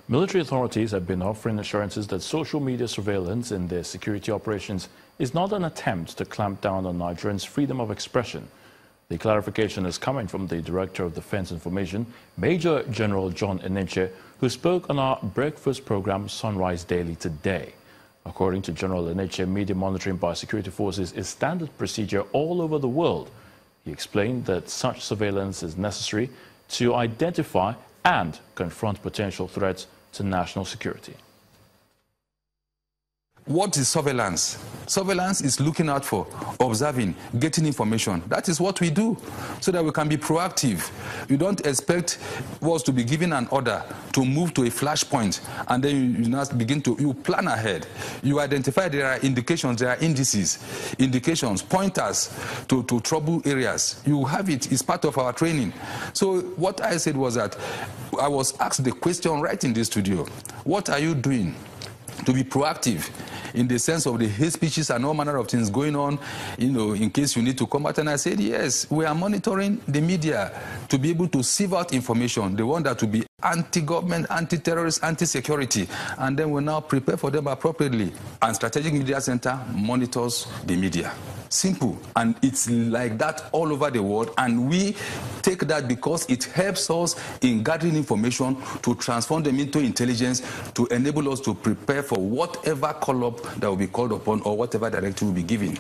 Military authorities have been offering assurances that social media surveillance in their security operations is not an attempt to clamp down on Nigerians' freedom of expression. The clarification is coming from the Director of Defense Information, Major General John Enenche, who spoke on our breakfast program Sunrise Daily today. According to General Enenche, media monitoring by security forces is standard procedure all over the world. He explained that such surveillance is necessary to identify and confront potential threats to national security. What is surveillance? Surveillance is looking out for, observing, getting information. That is what we do, so that we can be proactive. You don't expect us to be given an order to move to a flashpoint, and then you now begin to, you plan ahead. You identify there are indications, there are indices, indications, pointers to trouble areas. You have it, it's part of our training. So what I said was that I was asked the question right in the studio, what are you doing to be proactive in the sense of the hate speeches and all manner of things going on, in case you need to combat? And I said, yes, we are monitoring the media to be able to sieve out information, the one that will be anti-government, anti-terrorist, anti-security, and then we now prepare for them appropriately. And Strategic Media Center monitors the media. Simple. And it's like that all over the world, and we take that because it helps us in gathering information to transform them into intelligence to enable us to prepare for whatever call-up that will be called upon or whatever directive will be given.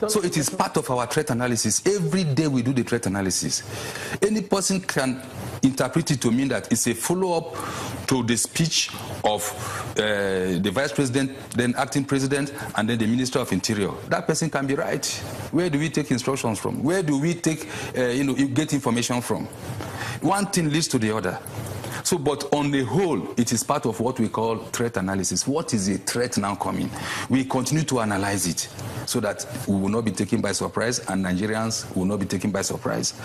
So it is part of our threat analysis. Every day we do the threat analysis. Any person can interpret it to mean that it's a follow-up to the speech of the Vice President, then Acting President, and then the Minister of Interior. That person can be right. Where do we take instructions from? Where do we take, get information from? One thing leads to the other. So, but on the whole, it is part of what we call threat analysis. What is a threat now coming? We continue to analyze it so that we will not be taken by surprise and Nigerians will not be taken by surprise.